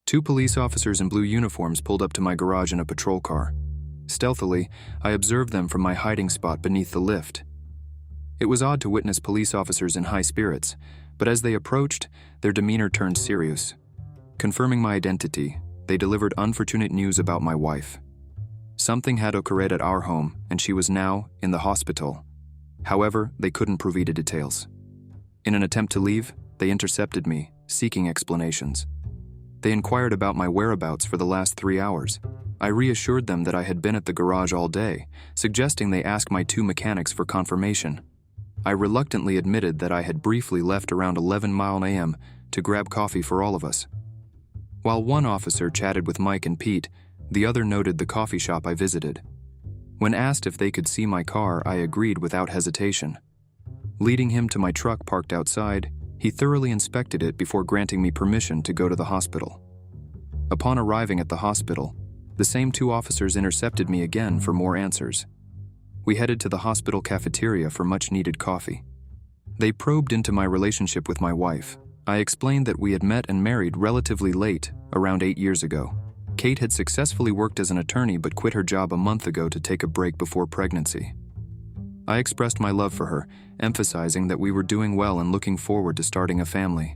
Two police officers in blue uniforms pulled up to my garage in a patrol car. Stealthily, I observed them from my hiding spot beneath the lift. It was odd to witness police officers in high spirits, but as they approached, their demeanor turned serious. Confirming my identity, they delivered unfortunate news about my wife. Something had occurred at our home, and she was now in the hospital. However, they couldn't provide details. In an attempt to leave, they intercepted me, seeking explanations. They inquired about my whereabouts for the last 3 hours. I reassured them that I had been at the garage all day, suggesting they ask my two mechanics for confirmation. I reluctantly admitted that I had briefly left around 11 a.m. to grab coffee for all of us. While one officer chatted with Mike and Pete, the other noted the coffee shop I visited. When asked if they could see my car, I agreed without hesitation. Leading him to my truck parked outside, he thoroughly inspected it before granting me permission to go to the hospital. Upon arriving at the hospital, the same two officers intercepted me again for more answers. We headed to the hospital cafeteria for much-needed coffee. They probed into my relationship with my wife. I explained that we had met and married relatively late, around 8 years ago. Kate had successfully worked as an attorney but quit her job a month ago to take a break before pregnancy. I expressed my love for her, emphasizing that we were doing well and looking forward to starting a family.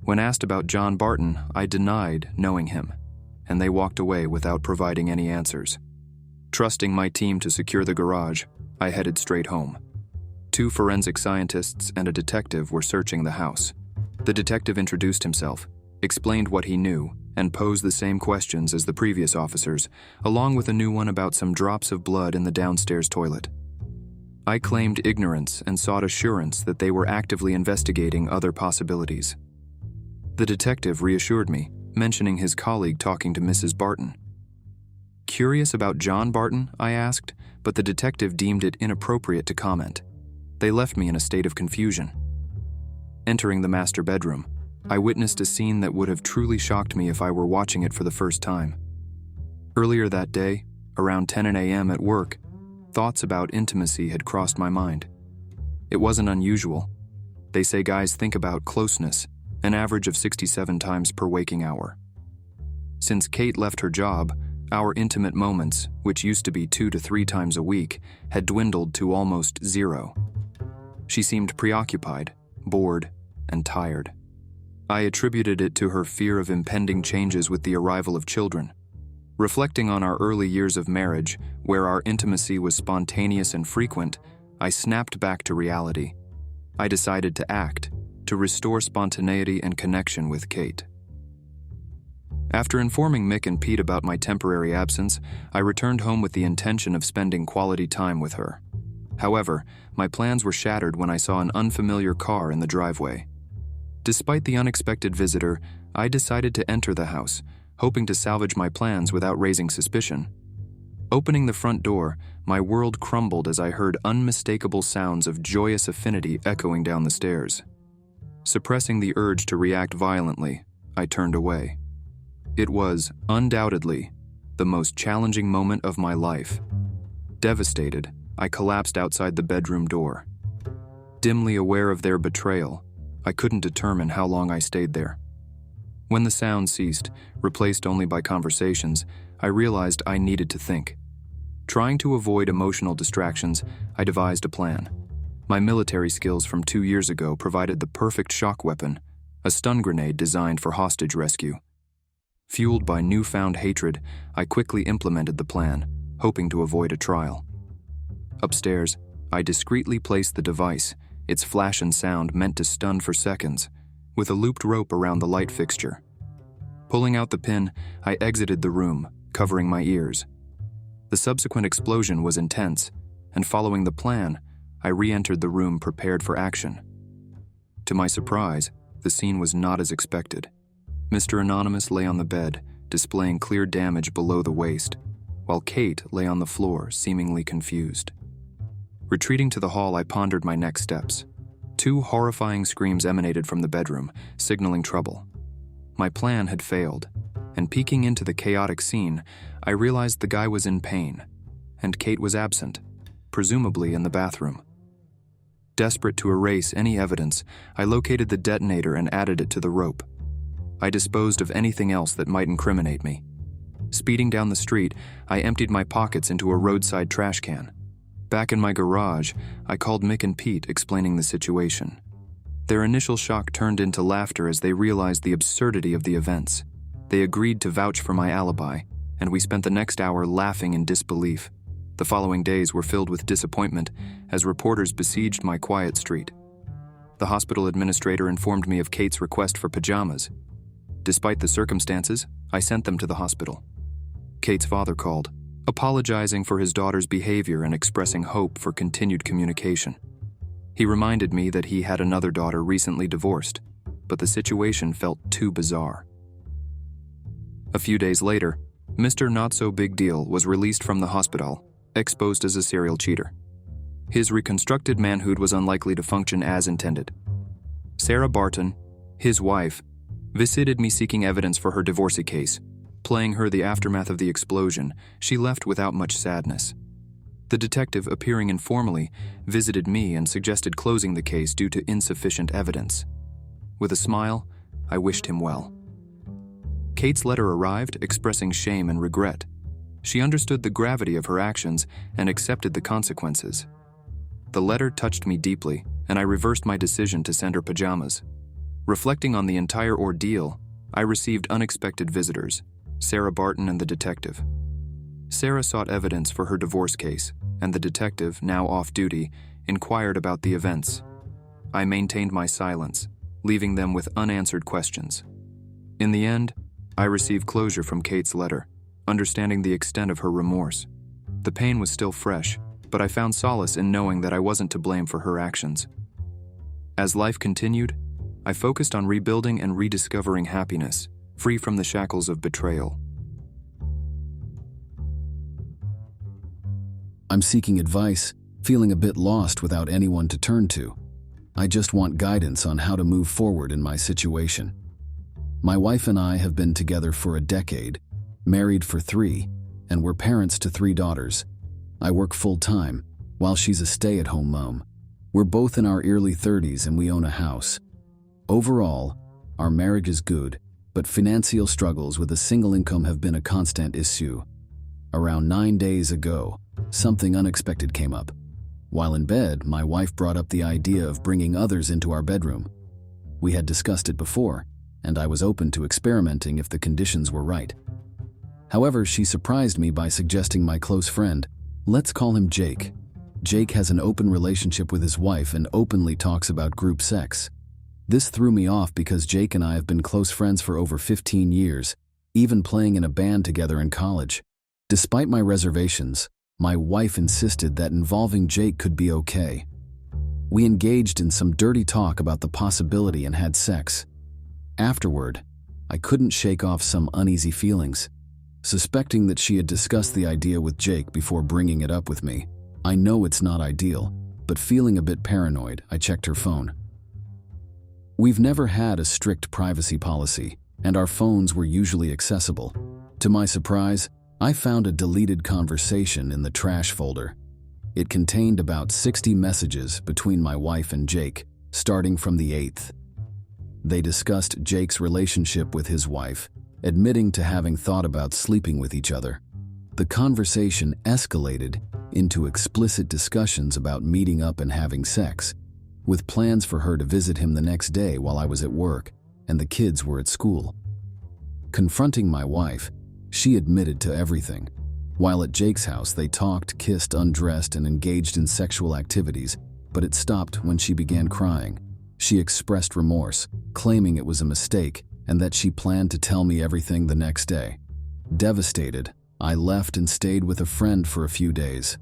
When asked about John Barton, I denied knowing him, and they walked away without providing any answers. Trusting my team to secure the garage, I headed straight home. Two forensic scientists and a detective were searching the house. The detective introduced himself, explained what he knew, and posed the same questions as the previous officers, along with a new one about some drops of blood in the downstairs toilet. I claimed ignorance and sought assurance that they were actively investigating other possibilities. The detective reassured me, mentioning his colleague talking to Mrs. Barton. Curious about John Barton, I asked, but the detective deemed it inappropriate to comment. They left me in a state of confusion. Entering the master bedroom, I witnessed a scene that would have truly shocked me if I were watching it for the first time. Earlier that day, around 10 a.m. at work, thoughts about intimacy had crossed my mind. It wasn't unusual. They say guys think about closeness, an average of 67 times per waking hour. Since Kate left her job, our intimate moments, which used to be 2 to 3 times a week, had dwindled to almost zero. She seemed preoccupied, bored, and tired. I attributed it to her fear of impending changes with the arrival of children. Reflecting on our early years of marriage, where our intimacy was spontaneous and frequent, I snapped back to reality. I decided to act, to restore spontaneity and connection with Kate. After informing Mick and Pete about my temporary absence, I returned home with the intention of spending quality time with her. However, my plans were shattered when I saw an unfamiliar car in the driveway. Despite the unexpected visitor, I decided to enter the house, hoping to salvage my plans without raising suspicion. Opening the front door, my world crumbled as I heard unmistakable sounds of joyous affinity echoing down the stairs. Suppressing the urge to react violently, I turned away. It was, undoubtedly, the most challenging moment of my life. Devastated, I collapsed outside the bedroom door. Dimly aware of their betrayal, I couldn't determine how long I stayed there. When the sound ceased, replaced only by conversations, I realized I needed to think. Trying to avoid emotional distractions, I devised a plan. My military skills from 2 years ago provided the perfect shock weapon, a stun grenade designed for hostage rescue. Fueled by newfound hatred, I quickly implemented the plan, hoping to avoid a trial. Upstairs, I discreetly placed the device, its flash and sound meant to stun for seconds, with a looped rope around the light fixture. Pulling out the pin, I exited the room, covering my ears. The subsequent explosion was intense, and following the plan, I re-entered the room prepared for action. To my surprise, the scene was not as expected. Mr. Anonymous lay on the bed, displaying clear damage below the waist, while Kate lay on the floor, seemingly confused. Retreating to the hall, I pondered my next steps. 2 horrifying screams emanated from the bedroom, signaling trouble. My plan had failed, and peeking into the chaotic scene, I realized the guy was in pain, and Kate was absent, presumably in the bathroom. Desperate to erase any evidence, I located the detonator and added it to the rope. I disposed of anything else that might incriminate me. Speeding down the street, I emptied my pockets into a roadside trash can. Back in my garage, I called Mick and Pete, explaining the situation. Their initial shock turned into laughter as they realized the absurdity of the events. They agreed to vouch for my alibi, and we spent the next hour laughing in disbelief. The following days were filled with disappointment as reporters besieged my quiet street. The hospital administrator informed me of Kate's request for pajamas. Despite the circumstances, I sent them to the hospital. Kate's father called, apologizing for his daughter's behavior and expressing hope for continued communication. He reminded me that he had another daughter recently divorced, but the situation felt too bizarre. A few days later, Mr. Not-So-Big-Deal was released from the hospital, exposed as a serial cheater. His reconstructed manhood was unlikely to function as intended. Sarah Barton, his wife, visited me seeking evidence for her divorcee case. Playing her the aftermath of the explosion, she left without much sadness. The detective, appearing informally, visited me and suggested closing the case due to insufficient evidence. With a smile, I wished him well. Kate's letter arrived, expressing shame and regret. She understood the gravity of her actions and accepted the consequences. The letter touched me deeply, and I reversed my decision to send her pajamas. Reflecting on the entire ordeal, I received unexpected visitors, Sarah Barton and the detective. Sarah sought evidence for her divorce case, and the detective, now off duty, inquired about the events. I maintained my silence, leaving them with unanswered questions. In the end, I received closure from Kate's letter, understanding the extent of her remorse. The pain was still fresh, but I found solace in knowing that I wasn't to blame for her actions. As life continued, I focused on rebuilding and rediscovering happiness, free from the shackles of betrayal. I'm seeking advice, feeling a bit lost without anyone to turn to. I just want guidance on how to move forward in my situation. My wife and I have been together for a decade, married for 3, and we're parents to 3 daughters. I work full-time, while she's a stay-at-home mom. We're both in our early 30s and we own a house. Overall, our marriage is good, but financial struggles with a single income have been a constant issue. Around 9 days ago, something unexpected came up. While in bed, my wife brought up the idea of bringing others into our bedroom. We had discussed it before, and I was open to experimenting if the conditions were right. However, she surprised me by suggesting my close friend, let's call him Jake. Jake has an open relationship with his wife and openly talks about group sex. This threw me off because Jake and I have been close friends for over 15 years, even playing in a band together in college. Despite my reservations, my wife insisted that involving Jake could be okay. We engaged in some dirty talk about the possibility and had sex. Afterward, I couldn't shake off some uneasy feelings. Suspecting that she had discussed the idea with Jake before bringing it up with me, I know it's not ideal, but feeling a bit paranoid, I checked her phone. We've never had a strict privacy policy, and our phones were usually accessible. To my surprise, I found a deleted conversation in the trash folder. It contained about 60 messages between my wife and Jake, starting from the 8th. They discussed Jake's relationship with his wife, admitting to having thought about sleeping with each other. The conversation escalated into explicit discussions about meeting up and having sex, with plans for her to visit him the next day while I was at work and the kids were at school. Confronting my wife, she admitted to everything. While at Jake's house, they talked, kissed, undressed, and engaged in sexual activities, but it stopped when she began crying. She expressed remorse, claiming it was a mistake and that she planned to tell me everything the next day. Devastated, I left and stayed with a friend for a few days.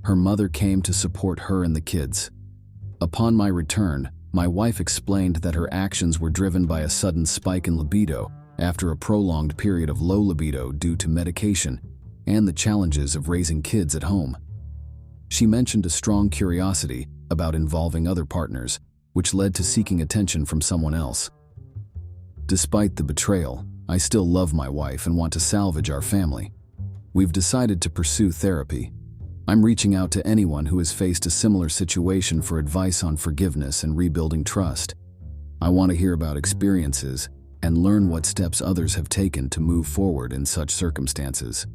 Her mother came to support her and the kids. Upon my return, my wife explained that her actions were driven by a sudden spike in libido after a prolonged period of low libido due to medication and the challenges of raising kids at home. She mentioned a strong curiosity about involving other partners, which led to seeking attention from someone else. Despite the betrayal, I still love my wife and want to salvage our family. We've decided to pursue therapy. I'm reaching out to anyone who has faced a similar situation for advice on forgiveness and rebuilding trust. I want to hear about experiences and learn what steps others have taken to move forward in such circumstances.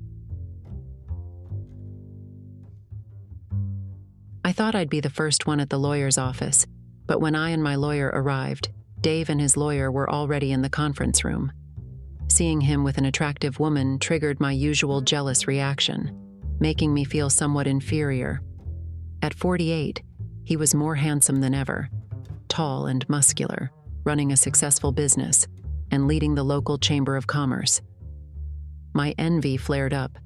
I thought I'd be the first one at the lawyer's office, but when I and my lawyer arrived, Dave and his lawyer were already in the conference room. Seeing him with an attractive woman triggered my usual jealous reaction, making me feel somewhat inferior. At 48, he was more handsome than ever, tall and muscular, running a successful business, and leading the local chamber of commerce. My envy flared up,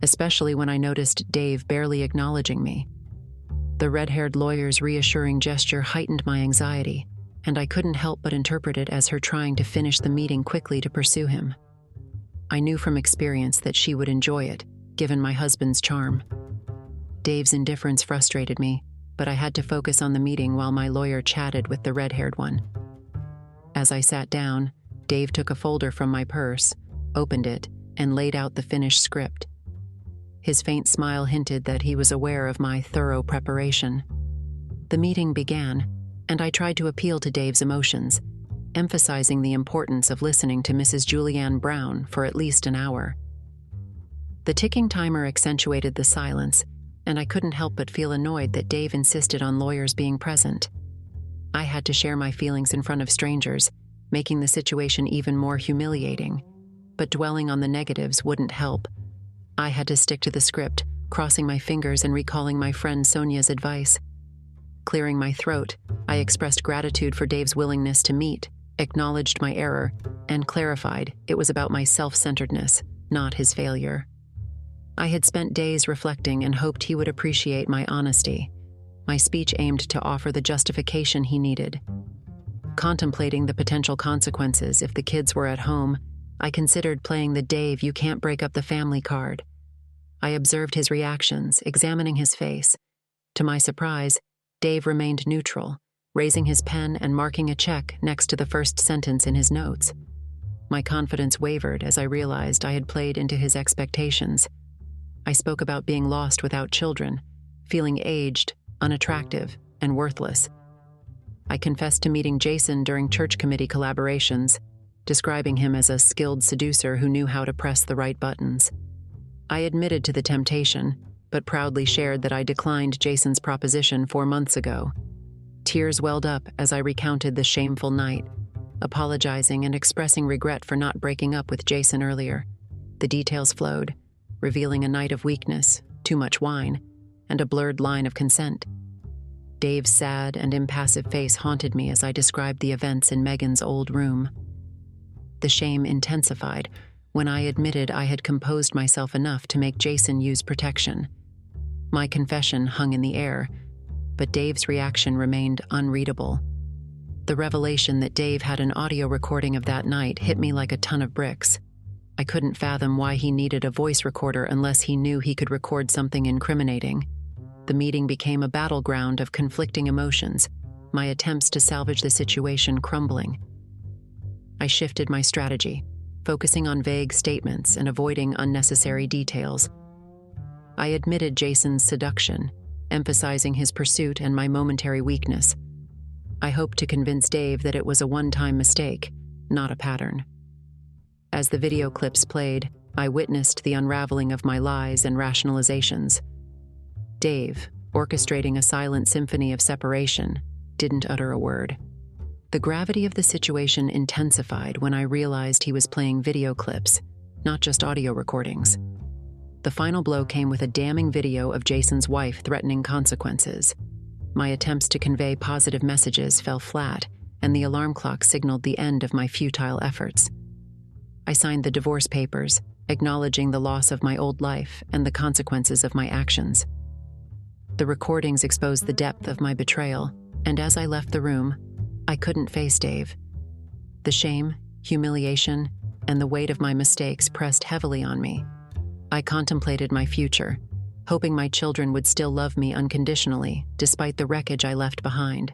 especially when I noticed Dave barely acknowledging me. The red-haired lawyer's reassuring gesture heightened my anxiety, and I couldn't help but interpret it as her trying to finish the meeting quickly to pursue him. I knew from experience that she would enjoy it, given my husband's charm. Dave's indifference frustrated me, but I had to focus on the meeting while my lawyer chatted with the red-haired one. As I sat down, Dave took a folder from my purse, opened it, and laid out the finished script. His faint smile hinted that he was aware of my thorough preparation. The meeting began, and I tried to appeal to Dave's emotions, emphasizing the importance of listening to Mrs. Julianne Brown for at least an hour. The ticking timer accentuated the silence, and I couldn't help but feel annoyed that Dave insisted on lawyers being present. I had to share my feelings in front of strangers, making the situation even more humiliating. But dwelling on the negatives wouldn't help. I had to stick to the script, crossing my fingers and recalling my friend Sonia's advice. Clearing my throat, I expressed gratitude for Dave's willingness to meet, acknowledged my error, and clarified it was about my self-centeredness, not his failure. I had spent days reflecting and hoped he would appreciate my honesty. My speech aimed to offer the justification he needed. Contemplating the potential consequences if the kids were at home, I considered playing the Dave you can't break up the family card. I observed his reactions, examining his face. To my surprise, Dave remained neutral, raising his pen and marking a check next to the first sentence in his notes. My confidence wavered as I realized I had played into his expectations. I spoke about being lost without children, feeling aged, unattractive, and worthless. I confessed to meeting Jason during church committee collaborations, describing him as a skilled seducer who knew how to press the right buttons. I admitted to the temptation, but proudly shared that I declined Jason's proposition 4 months ago. Tears welled up as I recounted the shameful night, apologizing and expressing regret for not breaking up with Jason earlier. The details flowed, revealing a night of weakness, too much wine, and a blurred line of consent. Dave's sad and impassive face haunted me as I described the events in Megan's old room. The shame intensified when I admitted I had composed myself enough to make Jason use protection. My confession hung in the air, but Dave's reaction remained unreadable. The revelation that Dave had an audio recording of that night hit me like a ton of bricks. I couldn't fathom why he needed a voice recorder unless he knew he could record something incriminating. The meeting became a battleground of conflicting emotions, my attempts to salvage the situation crumbling. I shifted my strategy, focusing on vague statements and avoiding unnecessary details. I admitted Jason's seduction, emphasizing his pursuit and my momentary weakness. I hoped to convince Dave that it was a one-time mistake, not a pattern. As the video clips played, I witnessed the unraveling of my lies and rationalizations. Dave, orchestrating a silent symphony of separation, didn't utter a word. The gravity of the situation intensified when I realized he was playing video clips, not just audio recordings. The final blow came with a damning video of Jason's wife threatening consequences. My attempts to convey positive messages fell flat, and the alarm clock signaled the end of my futile efforts. I signed the divorce papers, acknowledging the loss of my old life and the consequences of my actions. The recordings exposed the depth of my betrayal, and as I left the room, I couldn't face Dave. The shame, humiliation, and the weight of my mistakes pressed heavily on me. I contemplated my future, hoping my children would still love me unconditionally, despite the wreckage I left behind.